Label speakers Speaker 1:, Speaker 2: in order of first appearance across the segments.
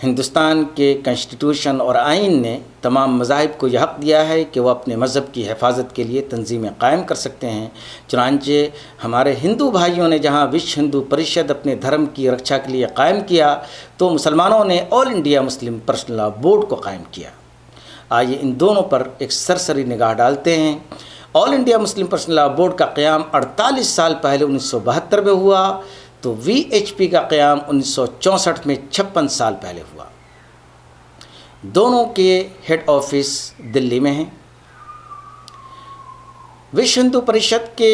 Speaker 1: ہندوستان کے کنسٹیٹیوشن اور آئین نے تمام مذاہب کو یہ حق دیا ہے کہ وہ اپنے مذہب کی حفاظت کے لیے تنظیمیں قائم کر سکتے ہیں۔ چنانچہ ہمارے ہندو بھائیوں نے جہاں وشو ہندو پریشد اپنے دھرم کی رکشا کے لیے قائم کیا، تو مسلمانوں نے All India Muslim Personal law Board کو قائم کیا۔ آئیے ان دونوں پر ایک سرسری نگاہ ڈالتے ہیں۔ All India Muslim Personal law Board کا قیام 48 سال پہلے 1972 میں ہوا، تو وی ایچ پی کا قیام 1964 میں 56 سال پہلے ہوا۔ دونوں کے ہیڈ آفس دلی میں ہیں۔ وشو ہندو پریشد کے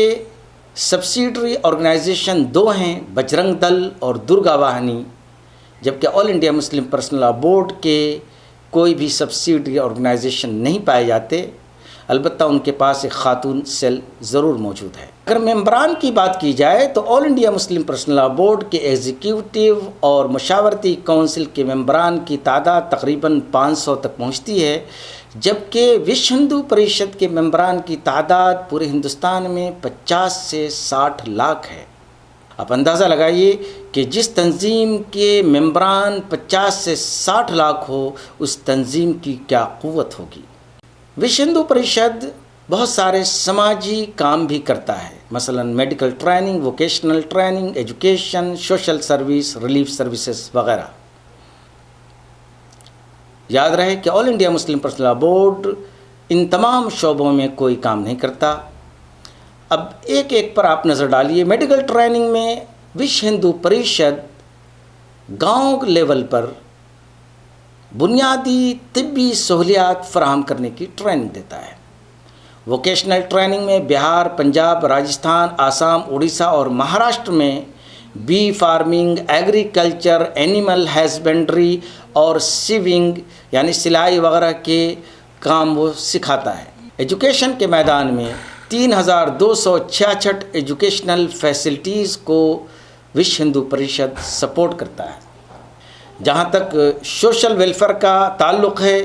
Speaker 1: سبسیڈری آرگنائزیشن دو ہیں، بجرنگ دل اور درگا واہنی، جبکہ All India Muslim Personal law Board کے کوئی بھی سبسیڈری آرگنائزیشن نہیں پائے جاتے، البتہ ان کے پاس ایک خاتون سیل ضرور موجود ہے۔ اگر ممبران کی بات کی جائے تو All India Muslim Personal law Board کے ایگزیکٹو اور مشاورتی کونسل کے ممبران کی تعداد تقریباً 500 تک پہنچتی ہے، جبکہ وشو ہندو پریشد کے ممبران کی تعداد پورے ہندوستان میں 50 سے 60 لاکھ ہے۔ آپ اندازہ لگائیے کہ جس تنظیم کے ممبران 50 سے 60 لاکھ ہو، اس تنظیم کی کیا قوت ہوگی۔ وشو ہندو پریشد بہت سارے سماجی کام بھی کرتا ہے، مثلا medical training, vocational training, education, social service, relief services وغیرہ۔ یاد رہے کہ All India Muslim Personal law Board ان تمام شعبوں میں کوئی کام نہیں کرتا۔ اب ایک ایک پر آپ نظر ڈالیے۔ میڈیکل ٹریننگ میں وشو ہندو پریشد گاؤں لیول پر بنیادی طبی سہولیات فراہم کرنے کی ٹریننگ دیتا ہے۔ ووکیشنل ٹریننگ میں بہار، پنجاب، راجستھان، آسام، اڑیسہ اور مہاراشٹر میں bee farming, agriculture, animal husbandry اور سیونگ یعنی سلائی وغیرہ کے کام وہ سکھاتا ہے۔ ایجوکیشن کے میدان میں 3266 ایجوکیشنل فیسلٹیز کو وشو ہندو پریشد سپورٹ کرتا ہے۔ جہاں تک سوشل ویلفیئر کا تعلق ہے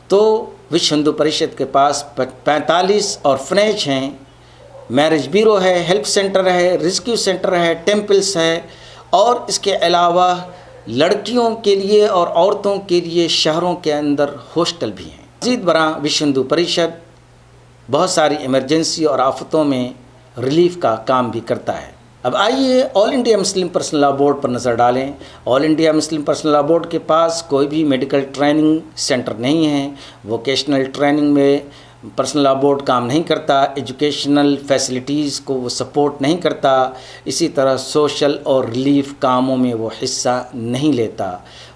Speaker 1: تو وشو ہندو پریشد کے پاس 45 آرفنیج ہیں، میرج بیورو ہے، ہیلپ سینٹر ہے، ریسکیو سینٹر ہے، ٹیمپلز ہے، اور اس کے علاوہ لڑکیوں کے لیے اور عورتوں کے لیے شہروں کے اندر ہاسٹل بھی ہیں۔ مزید برآں وشو ہندو پریشد بہت ساری ایمرجنسی اور آفتوں میں ریلیف کا کام بھی کرتا ہے۔ اب آئیے All India Muslim Personal law Board پر نظر ڈالیں۔ All India Muslim Personal law Board کے پاس کوئی بھی میڈیکل ٹریننگ سینٹر نہیں ہے، ووکیشنل ٹریننگ میں پرسنل لاء بورڈ کام نہیں کرتا، ایجوکیشنل فیسلٹیز کو وہ سپورٹ نہیں کرتا، اسی طرح سوشل اور ریلیف کاموں میں وہ حصہ نہیں لیتا۔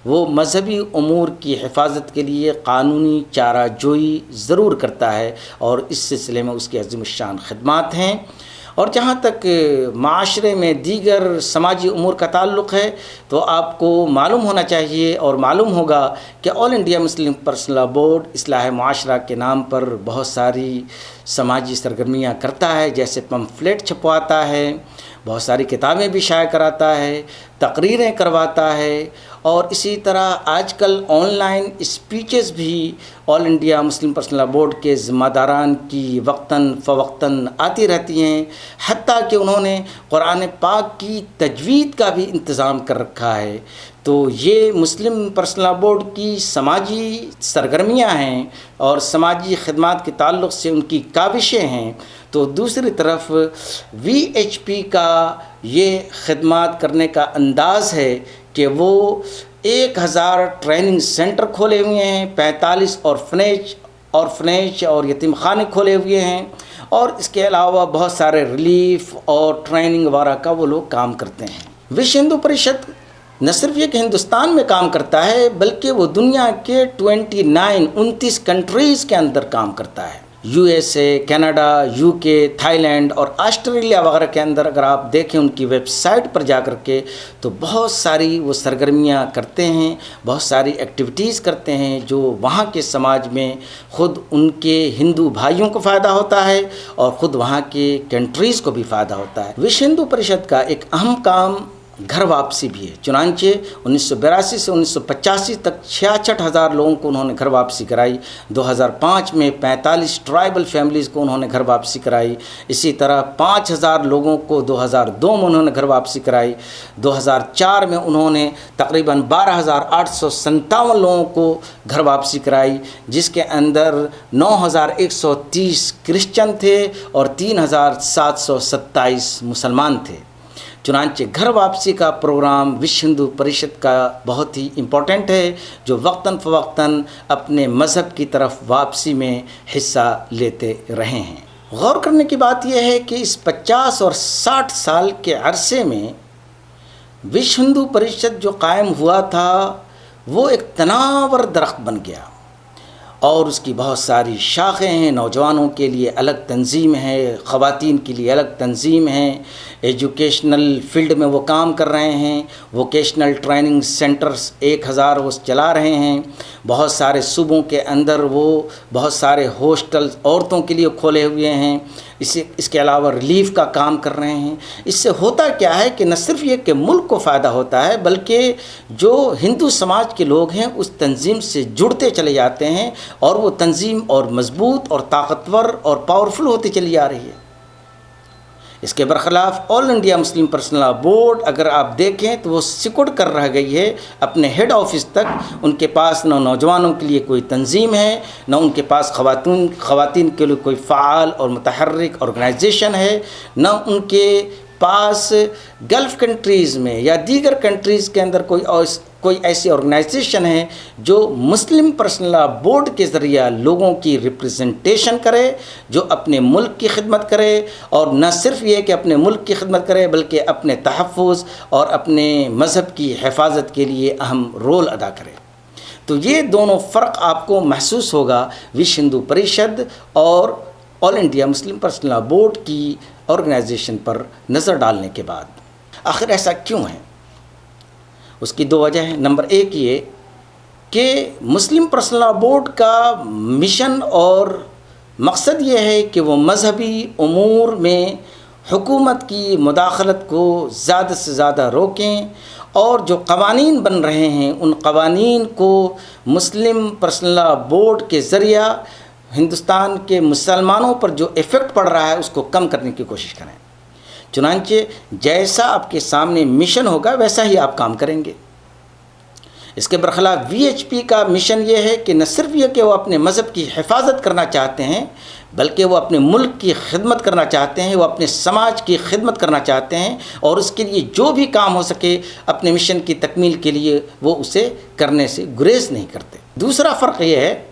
Speaker 1: وہ مذہبی امور کی حفاظت کے لیے قانونی چارہ جوئی ضرور کرتا ہے، اور اس سلسلے میں اس کی عظیم الشان خدمات ہیں۔ اور جہاں تک معاشرے میں دیگر سماجی امور کا تعلق ہے تو آپ کو معلوم ہونا چاہیے اور معلوم ہوگا کہ All India Muslim Personal law Board اصلاح معاشرہ کے نام پر بہت ساری سماجی سرگرمیاں کرتا ہے، جیسے پمفلیٹ چھپواتا ہے، بہت ساری کتابیں بھی شائع کراتا ہے، تقریریں کرواتا ہے، اور اسی طرح آج کل آن لائن اسپیچز بھی All India Muslim Personal law Board کے ذمہ داران کی وقتاً فوقتاً آتی رہتی ہیں، حتیٰ کہ انہوں نے قرآن پاک کی تجوید کا بھی انتظام کر رکھا ہے۔ تو یہ مسلم پرسنل لاء بورڈ کی سماجی سرگرمیاں ہیں اور سماجی خدمات کے تعلق سے ان کی کاوشیں ہیں۔ تو دوسری طرف وی ایچ پی کا یہ خدمات کرنے کا انداز ہے کہ وہ 1000 ٹریننگ سینٹر کھولے ہوئے ہیں، 45 آرفنیج اور یتیم خانے کھولے ہوئے ہیں، اور اس کے علاوہ بہت سارے ریلیف اور ٹریننگ وغیرہ کا وہ لوگ کام کرتے ہیں۔ وشو ہندو پریشد نہ صرف یہ کہ ہندوستان میں کام کرتا ہے، بلکہ وہ دنیا کے 29 کنٹریز کے اندر کام کرتا ہے۔ U S A, Canada, you کے، تھائی لینڈ اور آسٹریلیا وغیرہ کے اندر اگر آپ دیکھیں ان کی ویب سائٹ پر جا کر کے تو بہت ساری وہ سرگرمیاں کرتے ہیں، بہت ساری ایکٹیویٹیز کرتے ہیں جو وہاں کے سماج میں خود ان کے ہندو بھائیوں کو فائدہ ہوتا ہے اور خود وہاں کے کنٹریز کو بھی فائدہ ہوتا ہے۔ وشو ہندو پریشد کا ایک اہم کام گھر واپسی بھی ہے۔ چنانچہ 1982 سے 1985 تک 66,000 لوگوں کو انہوں نے گھر واپسی کرائی۔ 2005 میں 45 ٹرائبل فیملیز کو انہوں نے گھر واپسی کرائی۔ اسی طرح 5,000 لوگوں کو 2002 میں انہوں نے گھر واپسی کرائی۔ 2004 میں انہوں نے تقریباً 12,857 لوگوں کو گھر واپسی کرائی، جس کے اندر 9,130 کرسچن تھے اور 3,727 مسلمان تھے۔ چنانچہ گھر واپسی کا پروگرام وشو ہندو پریشد کا بہت ہی امپورٹنٹ ہے، جو وقتاً فوقتاً اپنے مذہب کی طرف واپسی میں حصہ لیتے رہے ہیں۔ غور کرنے کی بات یہ ہے کہ اس 50 اور 60 سال کے عرصے میں وشو ہندو پریشد جو قائم ہوا تھا وہ ایک تناور درخت بن گیا، اور اس کی بہت ساری شاخیں ہیں۔ نوجوانوں کے لیے الگ تنظیم ہے، خواتین کے لیے الگ تنظیم ہے، ایجوکیشنل فیلڈ میں وہ کام کر رہے ہیں، ووکیشنل ٹریننگ سینٹرز 1000 وہ چلا رہے ہیں۔ بہت سارے صوبوں کے اندر وہ بہت سارے ہاسٹلز عورتوں کے لیے کھولے ہوئے ہیں۔ اس کے علاوہ ریلیف کا کام کر رہے ہیں۔ اس سے ہوتا کیا ہے کہ نہ صرف یہ کہ ملک کو فائدہ ہوتا ہے، بلکہ جو ہندو سماج کے لوگ ہیں اس تنظیم سے جڑتے چلے جاتے ہیں، اور وہ تنظیم اور مضبوط اور طاقتور اور پاورفل ہوتی چلی آ رہی ہے۔ اس کے برخلاف All India Muslim Personal law Board اگر آپ دیکھیں تو وہ سکڑ کر رہ گئی ہے اپنے ہیڈ آفس تک۔ ان کے پاس نہ نوجوانوں کے لیے کوئی تنظیم ہے، نہ ان کے پاس خواتین کے لیے کوئی فعال اور متحرک آرگنائزیشن ہے، نہ ان کے پاس گلف کنٹریز میں یا دیگر کنٹریز کے اندر کوئی ایسی آرگنائزیشن ہے جو مسلم پرسنل لاء بورڈ کے ذریعہ لوگوں کی ریپرزنٹیشن کرے، جو اپنے ملک کی خدمت کرے، اور نہ صرف یہ کہ اپنے ملک کی خدمت کرے بلکہ اپنے تحفظ اور اپنے مذہب کی حفاظت کے لیے اہم رول ادا کرے۔ تو یہ دونوں فرق آپ کو محسوس ہوگا وشو ہندو پریشد اور All India Muslim Personal law Board کی آرگنائزیشن پر نظر ڈالنے کے بعد۔ آخر ایسا کیوں ہے؟ اس کی 2 وجہ ہیں۔ نمبر 1 یہ کہ مسلم پرسنل لاء بورڈ کا مشن اور مقصد یہ ہے کہ وہ مذہبی امور میں حکومت کی مداخلت کو زیادہ سے زیادہ روکیں، اور جو قوانین بن رہے ہیں ان قوانین کو مسلم پرسنل لاء بورڈ کے ذریعہ ہندوستان کے مسلمانوں پر جو ایفیکٹ پڑ رہا ہے اس کو کم کرنے کی کوشش کریں۔ چنانچہ جیسا آپ کے سامنے مشن ہوگا ویسا ہی آپ کام کریں گے۔ اس کے برخلاف VHP کا مشن یہ ہے کہ نہ صرف یہ کہ وہ اپنے مذہب کی حفاظت کرنا چاہتے ہیں، بلکہ وہ اپنے ملک کی خدمت کرنا چاہتے ہیں، وہ اپنے سماج کی خدمت کرنا چاہتے ہیں، اور اس کے لیے جو بھی کام ہو سکے اپنے مشن کی تکمیل کے لیے وہ اسے کرنے سے گریز نہیں کرتے۔ دوسرا فرق یہ ہے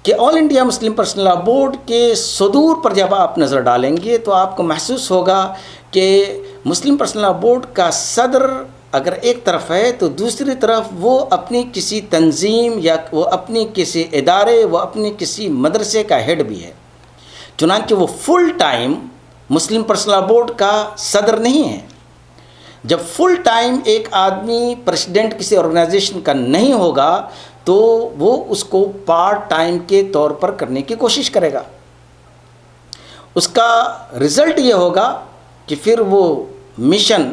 Speaker 1: کہ All India Muslim Personal law Board کے صدور پر جب آپ نظر ڈالیں گے تو آپ کو محسوس ہوگا کہ مسلم پرسنل لاء بورڈ کا صدر اگر ایک طرف ہے تو دوسری طرف وہ اپنی کسی تنظیم یا وہ اپنی کسی ادارے، وہ اپنی کسی مدرسے کا ہیڈ بھی ہے۔ چنانچہ وہ فل ٹائم مسلم پرسنل لاء بورڈ کا صدر نہیں ہے۔ جب فل ٹائم ایک آدمی پریزیڈنٹ کسی آرگنائزیشن کا نہیں ہوگا تو وہ اس کو پارٹ ٹائم کے طور پر کرنے کی کوشش کرے گا۔ اس کا رزلٹ یہ ہوگا کہ پھر وہ مشن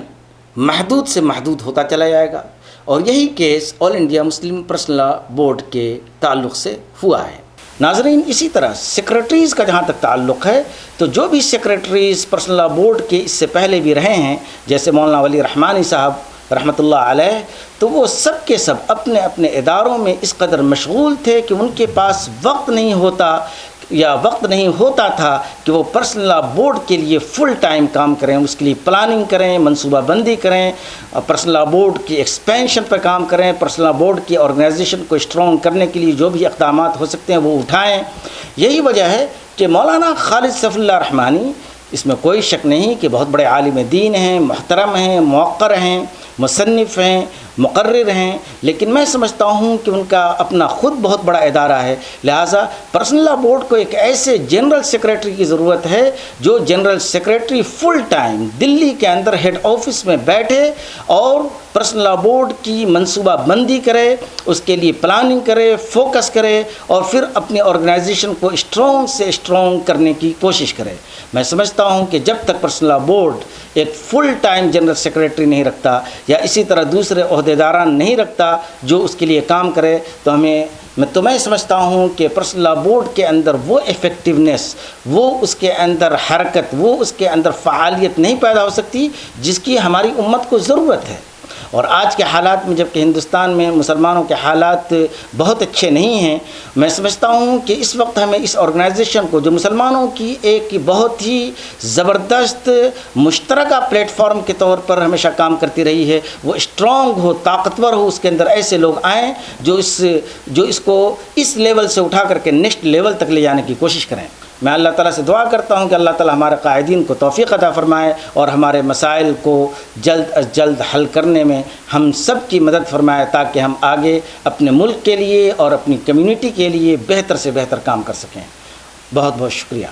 Speaker 1: محدود سے محدود ہوتا چلا جائے گا، اور یہی case all India Muslim Personal law Board کے تعلق سے ہوا ہے۔ ناظرین، اسی طرح سیکریٹریز کا جہاں تک تعلق ہے تو جو بھی سیکریٹریز پرسنل لاء بورڈ کے اس سے پہلے بھی رہے ہیں، جیسے مولانا ولی رحمانی صاحب رحمۃ اللہ علیہ، تو وہ سب کے سب اپنے اپنے اداروں میں اس قدر مشغول تھے کہ ان کے پاس وقت نہیں ہوتا تھا کہ وہ پرسنل لاء بورڈ کے لیے فل ٹائم کام کریں، اس کے لیے پلاننگ کریں، منصوبہ بندی کریں، پرسنل لاء بورڈ کی ایکسپینشن پر کام کریں، پرسنل لاء بورڈ کی آرگنائزیشن کو اسٹرانگ کرنے کے لیے جو بھی اقدامات ہو سکتے ہیں وہ اٹھائیں۔ یہی وجہ ہے کہ مولانا خالد سیف اللہ رحمانی، اس میں کوئی شک نہیں کہ بہت بڑے عالم دین ہیں، محترم ہیں، موقر ہیں، مصنف ہیں، مقرر ہیں، لیکن میں سمجھتا ہوں کہ ان کا اپنا خود بہت بڑا ادارہ ہے، لہٰذا پرسنل لا بورڈ کو ایک ایسے جنرل سیکریٹری کی ضرورت ہے جو جنرل سیکریٹری فل ٹائم دلی کے اندر ہیڈ آفس میں بیٹھے اور پرسنل لا بورڈ کی منصوبہ بندی کرے، اس کے لیے پلاننگ کرے، فوکس کرے اور پھر اپنی آرگنائزیشن کو اسٹرانگ سے اسٹرانگ کرنے کی کوشش کرے۔ میں سمجھتا ہوں کہ جب تک پرسنل لا بورڈ ایک فل ٹائم جنرل سیکریٹری نہیں رکھتا یا اسی طرح دوسرے عہدیداران نہیں رکھتا جو اس کے لیے کام کرے، تو میں سمجھتا ہوں کہ پرسنل لا بورڈ کے اندر وہ ایفیکٹونیس، وہ اس کے اندر حرکت، وہ اس کے اندر فعالیت نہیں پیدا ہو سکتی جس کی ہماری امت کو ضرورت ہے۔ اور آج کے حالات میں جب کہ ہندوستان میں مسلمانوں کے حالات بہت اچھے نہیں ہیں، میں سمجھتا ہوں کہ اس وقت ہمیں اس آرگنائزیشن کو جو مسلمانوں کی ایک بہت ہی زبردست مشترکہ پلیٹ فارم کے طور پر ہمیشہ کام کرتی رہی ہے، وہ اسٹرانگ ہو، طاقتور ہو، اس کے اندر ایسے لوگ آئیں جو اس کو اس لیول سے اٹھا کر کے نیکسٹ لیول تک لے جانے کی کوشش کریں۔ میں اللہ تعالیٰ سے دعا کرتا ہوں کہ اللہ تعالیٰ ہمارے قائدین کو توفیق عطا فرمائے اور ہمارے مسائل کو جلد از جلد حل کرنے میں ہم سب کی مدد فرمائے، تاکہ ہم آگے اپنے ملک کے لیے اور اپنی کمیونٹی کے لیے بہتر سے بہتر کام کر سکیں۔ بہت بہت شکریہ۔